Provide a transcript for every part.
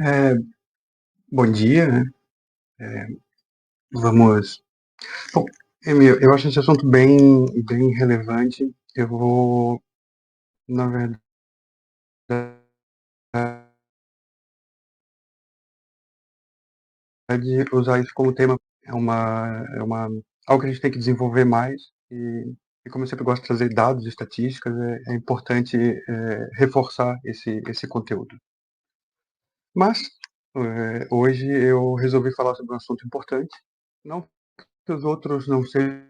É, bom dia, né? Vamos. Bom, Emil, eu acho esse assunto bem relevante. Eu vou, na verdade, usar isso como tema. Algo que a gente tem que desenvolver mais. E como eu sempre gosto de trazer dados e estatísticas, é importante reforçar esse conteúdo. Mas, hoje eu resolvi falar sobre um assunto importante. Não que os outros não sejam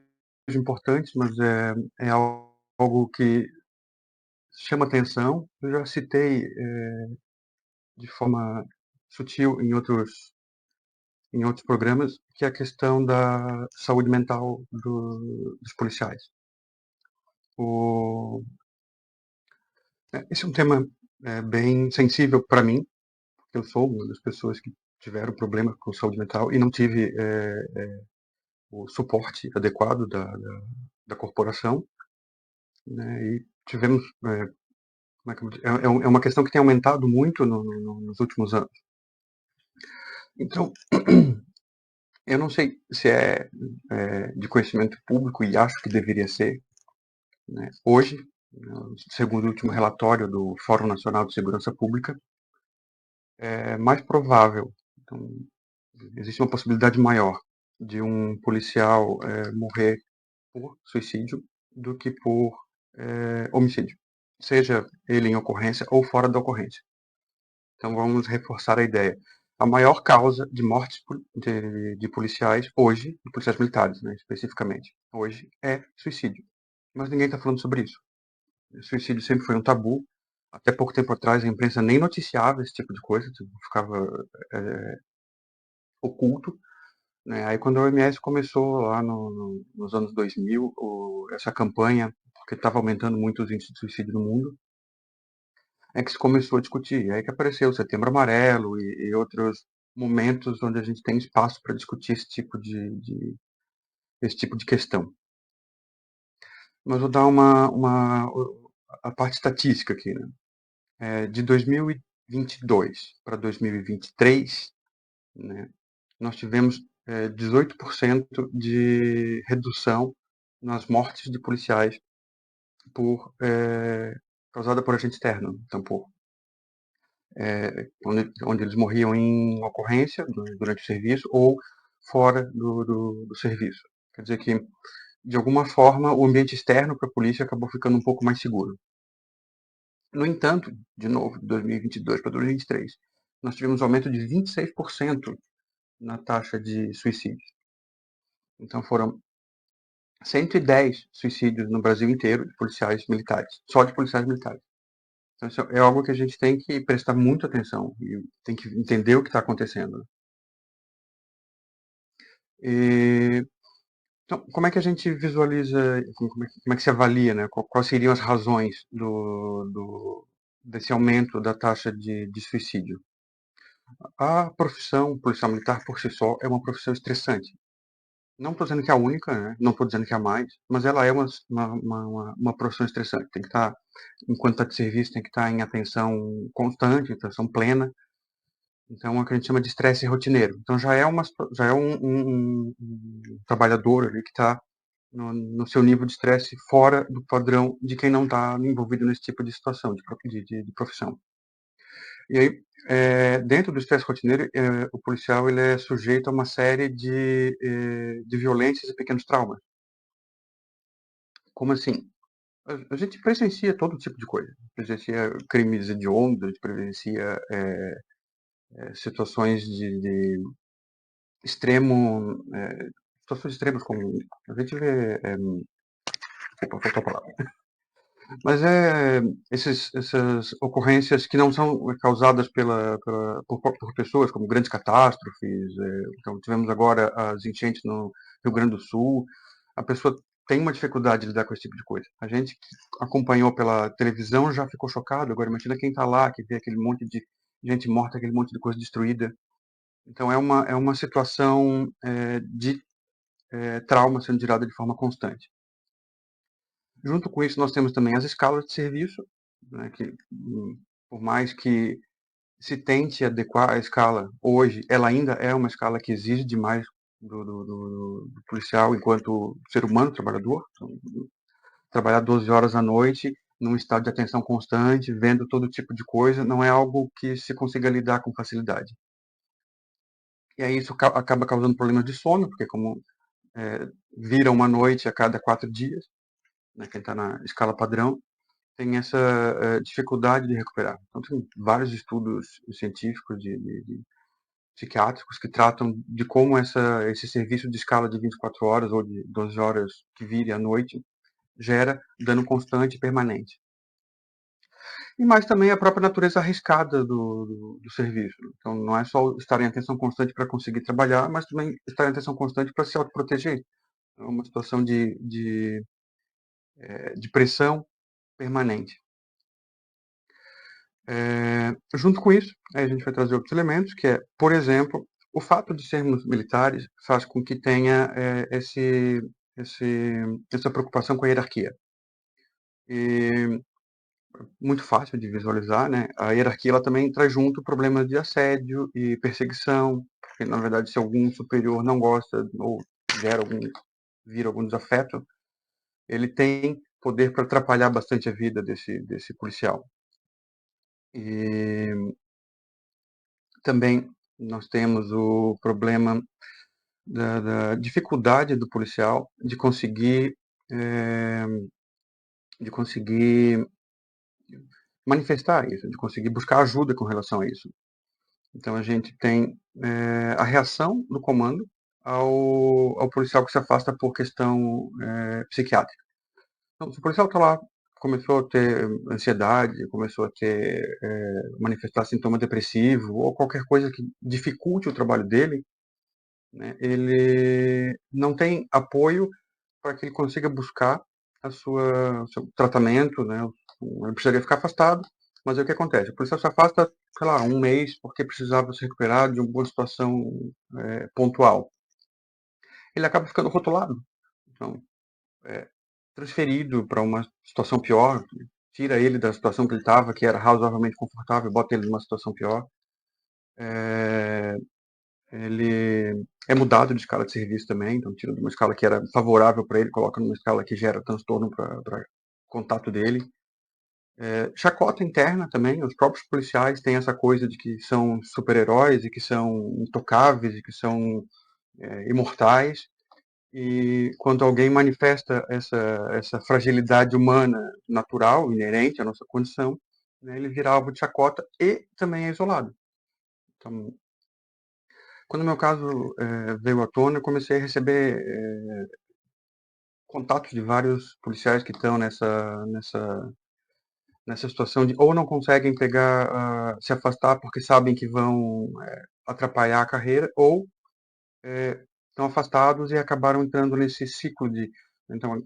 importantes, mas é algo que chama atenção. Eu já citei de forma sutil em outros programas, que é a questão da saúde mental dos policiais. O, esse é um tema bem sensível para mim, porque eu sou uma das pessoas que tiveram problema com saúde mental e não tive o suporte adequado da corporação, né, e tivemos, como é que é uma questão que tem aumentado muito nos últimos anos. Então, eu não sei se de conhecimento público e acho que deveria ser, né? Hoje, segundo o último relatório do Fórum Nacional de Segurança Pública, é mais provável, então, existe uma possibilidade maior de um policial morrer por suicídio do que por homicídio, seja ele em ocorrência ou fora da ocorrência. Então vamos reforçar a ideia. A maior causa de mortes de policiais hoje, de policiais militares, né, especificamente, hoje é suicídio. Mas ninguém está falando sobre isso. O suicídio sempre foi um tabu. Até pouco tempo atrás a imprensa nem noticiava esse tipo de coisa, tipo, ficava oculto. Né? Aí quando a OMS começou lá nos anos 2000, essa campanha, porque estava aumentando muito os índices de suicídio no mundo, é que se começou a discutir. É aí que apareceu o Setembro Amarelo e outros momentos onde a gente tem espaço para discutir esse tipo de questão. Mas vou dar a parte estatística aqui. Né? De 2022 para 2023, né, nós tivemos 18% de redução nas mortes de policiais causada por agente externo. Então, onde eles morriam em ocorrência durante o serviço ou fora do serviço. Quer dizer que, de alguma forma, o ambiente externo para a polícia acabou ficando um pouco mais seguro. No entanto, de novo, de 2022 para 2023, nós tivemos um aumento de 26% na taxa de suicídios. Então foram 110 suicídios no Brasil inteiro de policiais militares, só de policiais militares. Então isso é algo que a gente tem que prestar muita atenção e tem que entender o que está acontecendo. E, então, como é que a gente visualiza, como é que se avalia, né? Quais seriam as razões desse aumento da taxa de suicídio? A profissão policial militar por si só é uma profissão estressante. Não estou dizendo que é a única, né? Não estou dizendo que é a mais, mas ela é uma profissão estressante. Tem que estar, enquanto está de serviço, tem que estar em atenção constante, atenção plena. Então, é o que a gente chama de estresse rotineiro. Então, já é um trabalhador ali que está no seu nível de estresse fora do padrão de quem não está envolvido nesse tipo de situação, de profissão. E aí, dentro do estresse rotineiro, o policial ele é sujeito a uma série de violências e pequenos traumas. Como assim? A gente presencia todo tipo de coisa. Presencia crimes hediondos, presencia situações de extremo, situações extremas como a gente vê, opa, faltou a palavra. Mas essas ocorrências que não são causadas por pessoas, como grandes catástrofes. Então, tivemos agora as enchentes no Rio Grande do Sul. A pessoa tem uma dificuldade de lidar com esse tipo de coisa. A gente que acompanhou pela televisão já ficou chocado. Agora, imagina quem está lá, que vê aquele monte de gente morta, aquele monte de coisa destruída. Então, é uma situação de trauma sendo gerada de forma constante. Junto com isso, nós temos também as escalas de serviço, né, que, por mais que se tente adequar a escala hoje, ela ainda é uma escala que exige demais do policial enquanto ser humano trabalhador. Então, trabalhar 12 horas à noite, num estado de atenção constante, vendo todo tipo de coisa, não é algo que se consiga lidar com facilidade. E aí isso acaba causando problemas de sono, porque como vira uma noite a cada 4 dias, né, quem está na escala padrão, tem essa dificuldade de recuperar. Então, tem vários estudos científicos de psiquiátricos que tratam de como esse serviço de escala de 24 horas ou de 12 horas que vire à noite gera dano constante e permanente. E mais também a própria natureza arriscada do serviço. Então, não é só estar em atenção constante para conseguir trabalhar, mas também estar em atenção constante para se autoproteger. É uma situação de pressão permanente. Junto com isso, aí a gente vai trazer outros elementos, que é, por exemplo, o fato de sermos militares faz com que tenha essa preocupação com a hierarquia. E muito fácil de visualizar, né? A hierarquia ela também traz junto problemas de assédio e perseguição, porque na verdade se algum superior não gosta ou vira algum desafeto, ele tem poder para atrapalhar bastante a vida desse policial. E também nós temos o problema da dificuldade do policial eh, de conseguir manifestar isso, de conseguir buscar ajuda com relação a isso. Então a gente tem a reação do comando ao policial que se afasta por questão psiquiátrica. Então, se o policial está lá, começou a ter ansiedade, começou a manifestar sintoma depressivo ou qualquer coisa que dificulte o trabalho dele, né, ele não tem apoio para que ele consiga buscar o seu tratamento, né? Ele precisaria ficar afastado, mas aí o que acontece? O policial se afasta, sei lá, um mês porque precisava se recuperar de alguma situação pontual. Ele acaba ficando rotulado, então, é, transferido para uma situação pior, tira ele da situação que ele estava, que era razoavelmente confortável, bota ele numa situação pior. É, ele é mudado de escala de serviço também, então tira de uma escala que era favorável para ele, coloca numa escala que gera transtorno para contato dele. Chacota interna também, os próprios policiais têm essa coisa de que são super-heróis e que são intocáveis e que são imortais, e quando alguém manifesta essa fragilidade humana natural, inerente à nossa condição, né, ele vira alvo de chacota e também é isolado. Então, quando o meu caso veio à tona, eu comecei a receber contatos de vários policiais que estão nessa situação de ou não conseguem se afastar porque sabem que vão atrapalhar a carreira, ou estão afastados e acabaram entrando nesse ciclo então,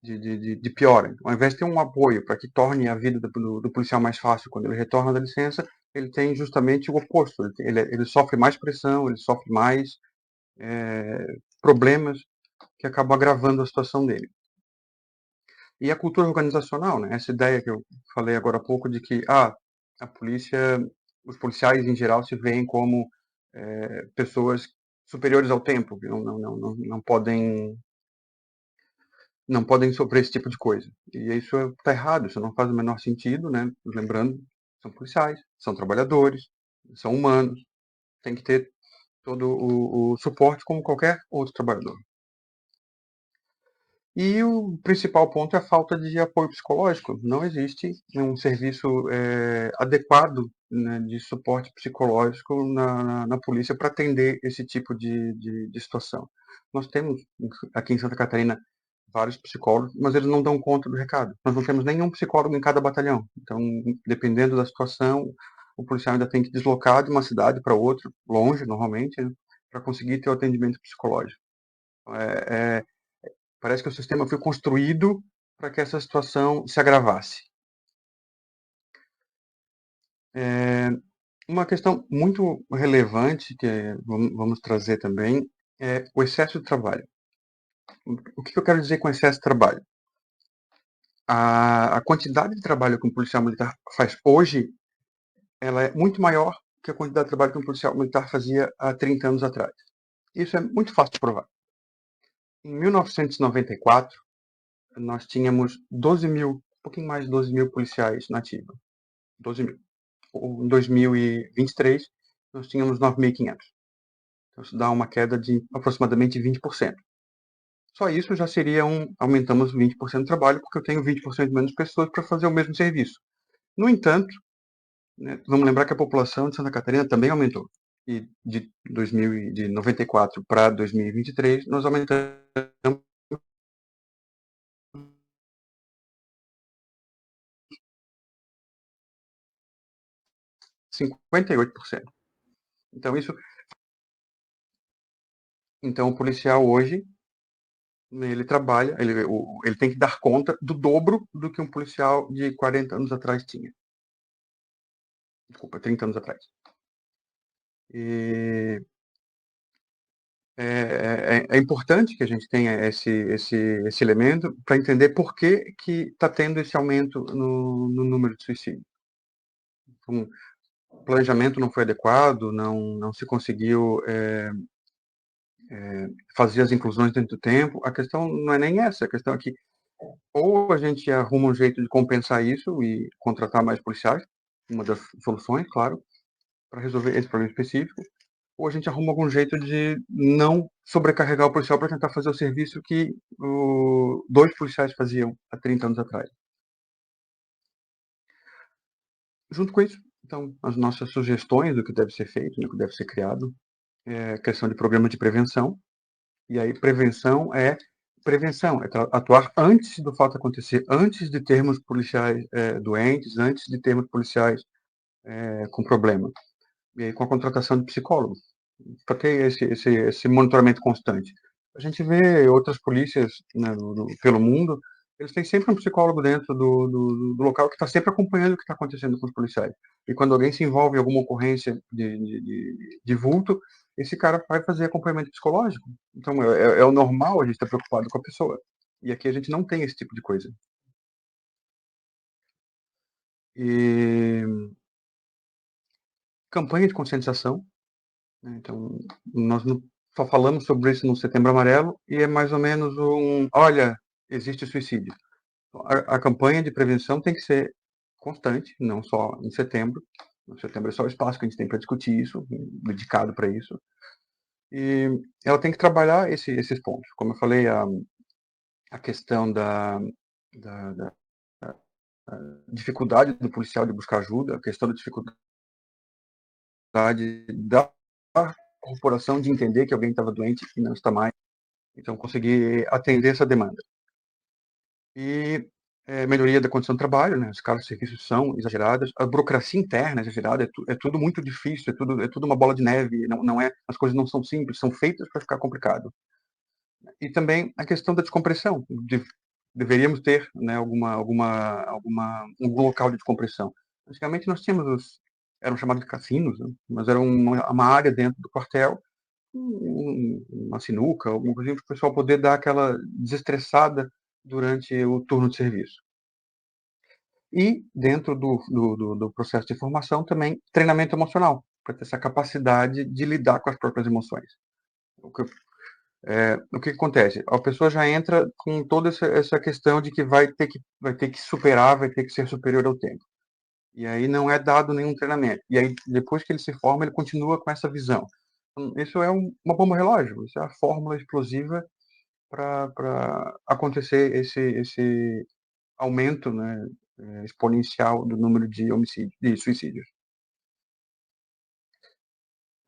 de piora. Ao invés de ter um apoio para que torne a vida do policial mais fácil quando ele retorna da licença, ele tem justamente o oposto. Ele sofre mais pressão, ele sofre mais problemas que acabam agravando a situação dele. E a cultura organizacional, né? Essa ideia que eu falei agora há pouco de que a polícia, os policiais em geral se veem como pessoas superiores ao tempo, que não podem sofrer esse tipo de coisa. E isso está errado, isso não faz o menor sentido, né? Lembrando, são policiais, são trabalhadores, são humanos, tem que ter todo o suporte como qualquer outro trabalhador. E o principal ponto é a falta de apoio psicológico. Não existe um serviço adequado, né, de suporte psicológico na polícia para atender esse tipo de situação. Nós temos aqui em Santa Catarina vários psicólogos, mas eles não dão conta do recado. Nós não temos nenhum psicólogo em cada batalhão. Então, dependendo da situação, o policial ainda tem que deslocar de uma cidade para outra, longe normalmente, né, para conseguir ter o atendimento psicológico. É, Parece que o sistema foi construído para que essa situação se agravasse. Uma questão muito relevante que vamos trazer também é o excesso de trabalho. O que eu quero dizer com excesso de trabalho? A quantidade de trabalho que um policial militar faz hoje ela é muito maior que a quantidade de trabalho que um policial militar fazia há 30 anos atrás. Isso é muito fácil de provar. Em 1994, nós tínhamos 12 mil, um pouquinho mais de 12 mil policiais na ativa. 12 mil. Em 2023, nós tínhamos 9.500. Então, isso dá uma queda de aproximadamente 20%. Só isso já seria aumentamos 20% do trabalho, porque eu tenho 20% menos pessoas para fazer o mesmo serviço. No entanto, né, vamos lembrar que a população de Santa Catarina também aumentou. E de 94 para 2023, nós aumentamos 58%. Então, então o policial hoje, ele trabalha, ele tem que dar conta do dobro do que um policial de 40 anos atrás tinha. Desculpa, 30 anos atrás. E é importante que a gente tenha esse elemento para entender por que está tendo esse aumento no número de suicídios. Então, o planejamento não foi adequado, não se conseguiu fazer as inclusões dentro do tempo. A questão não é nem essa, a questão é que ou a gente arruma um jeito de compensar isso e contratar mais policiais, uma das soluções, claro, para resolver esse problema específico, ou a gente arruma algum jeito de não sobrecarregar o policial para tentar fazer o serviço que dois policiais faziam há 30 anos atrás. Junto com isso, então, as nossas sugestões do que deve ser feito, do que deve ser criado, é a questão de programa de prevenção. E aí, prevenção, é atuar antes do fato acontecer, antes de termos policiais doentes, antes de termos policiais com problema. E aí, com a contratação de psicólogos, para ter esse monitoramento constante. A gente vê outras polícias, né, pelo mundo, eles têm sempre um psicólogo dentro do local que está sempre acompanhando o que está acontecendo com os policiais. E quando alguém se envolve em alguma ocorrência de vulto, esse cara vai fazer acompanhamento psicológico. Então, é o normal a gente estar preocupado com a pessoa. E aqui a gente não tem esse tipo de coisa. E campanha de conscientização, né? Então, nós só falamos sobre isso no Setembro Amarelo e é mais ou menos olha, existe suicídio. A campanha de prevenção tem que ser constante, não só em setembro. No setembro é só o espaço que a gente tem para discutir isso, dedicado para isso. E ela tem que trabalhar esses pontos. Como eu falei, a questão da dificuldade do policial de buscar ajuda, a questão da dificuldade da corporação de entender que alguém estava doente e não está mais. Então, conseguir atender essa demanda. E melhoria da condição de trabalho, né? As cargas de serviços são exageradas, a burocracia interna é exagerada, é tudo muito difícil, é tudo uma bola de neve, não é, as coisas não são simples, são feitas para ficar complicado. E também a questão da descompressão, deveríamos ter, né, algum local de descompressão. Antigamente nós tínhamos eram chamados de cassinos, né? Mas era uma área dentro do quartel, uma sinuca, alguma coisa para o pessoal poder dar aquela desestressada durante o turno de serviço. E dentro do processo de formação também treinamento emocional, para ter essa capacidade de lidar com as próprias emoções. O que acontece? A pessoa já entra com toda essa questão de que vai ter que superar, vai ter que ser superior ao tempo. E aí não é dado nenhum treinamento. E aí, depois que ele se forma, ele continua com essa visão. Então, isso é uma bomba relógio, isso é a fórmula explosiva para acontecer esse aumento, né, exponencial do número de homicídios, de suicídios.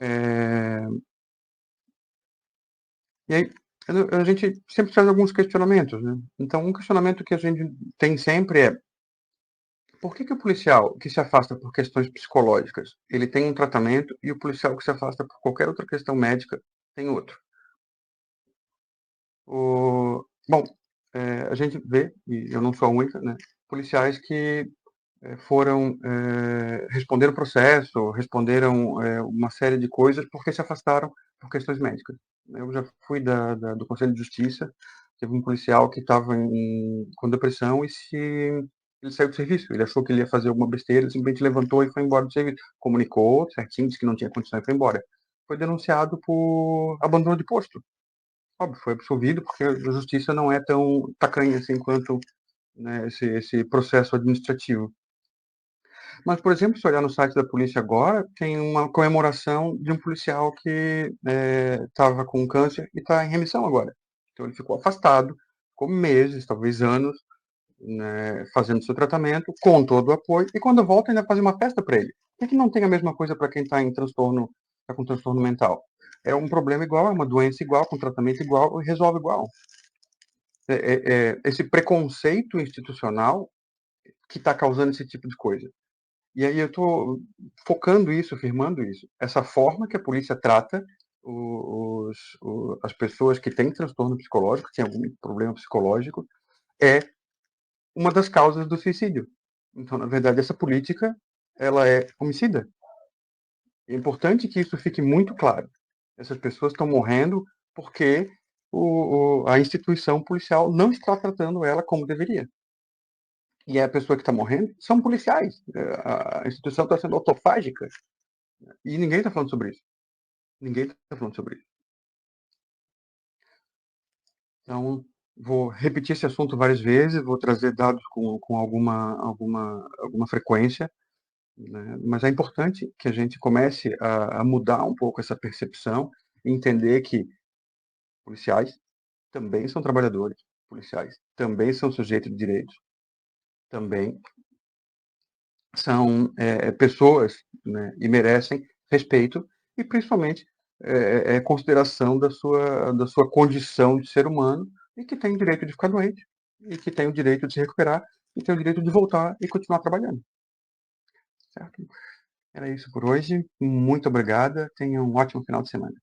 É, e aí a gente sempre faz alguns questionamentos, né? Então, um questionamento que a gente tem sempre é por que o policial que se afasta por questões psicológicas, ele tem um tratamento e o policial que se afasta por qualquer outra questão médica tem outro? Bom, a gente vê, e eu não sou a única, né, policiais que responderam processo, responderam uma série de coisas porque se afastaram por questões médicas. Eu já fui do Conselho de Justiça, teve um policial que estava com depressão e ele saiu do serviço, ele achou que ele ia fazer alguma besteira, ele simplesmente levantou e foi embora do serviço. Comunicou certinho, disse que não tinha condição e foi embora. Foi denunciado por abandono de posto. Óbvio, foi absolvido porque a justiça não é tão tacanha assim quanto, né, esse processo administrativo. Mas, por exemplo, se olhar no site da polícia agora, tem uma comemoração de um policial que estava com câncer e está em remissão agora. Então ele ficou afastado, ficou meses, talvez anos, né, fazendo seu tratamento, com todo o apoio, e quando volta ainda faz uma festa para ele. Por que não tem a mesma coisa para quem está em transtorno, tá com transtorno mental? É um problema igual, é uma doença igual, com tratamento igual, e resolve igual. Esse preconceito institucional que está causando esse tipo de coisa. E aí eu estou focando isso, afirmando isso. Essa forma que a polícia trata as pessoas que têm transtorno psicológico, que têm algum problema psicológico, é uma das causas do suicídio. Então, na verdade, essa política ela é homicida. É importante que isso fique muito claro. Essas pessoas estão morrendo porque a instituição policial não está tratando ela como deveria. E a pessoa que está morrendo são policiais. A instituição está sendo autofágica. E ninguém está falando sobre isso. Ninguém está falando sobre isso. Então, vou repetir esse assunto várias vezes, vou trazer dados com alguma frequência, né? Mas é importante que a gente comece a mudar um pouco essa percepção e entender que policiais também são trabalhadores, policiais também são sujeitos de direitos, também são pessoas, né, e merecem respeito e principalmente consideração da sua condição de ser humano e que tem o direito de ficar doente e que tem o direito de se recuperar e tem o direito de voltar e continuar trabalhando, certo? Era isso por hoje. Muito obrigada. Tenha um ótimo final de semana.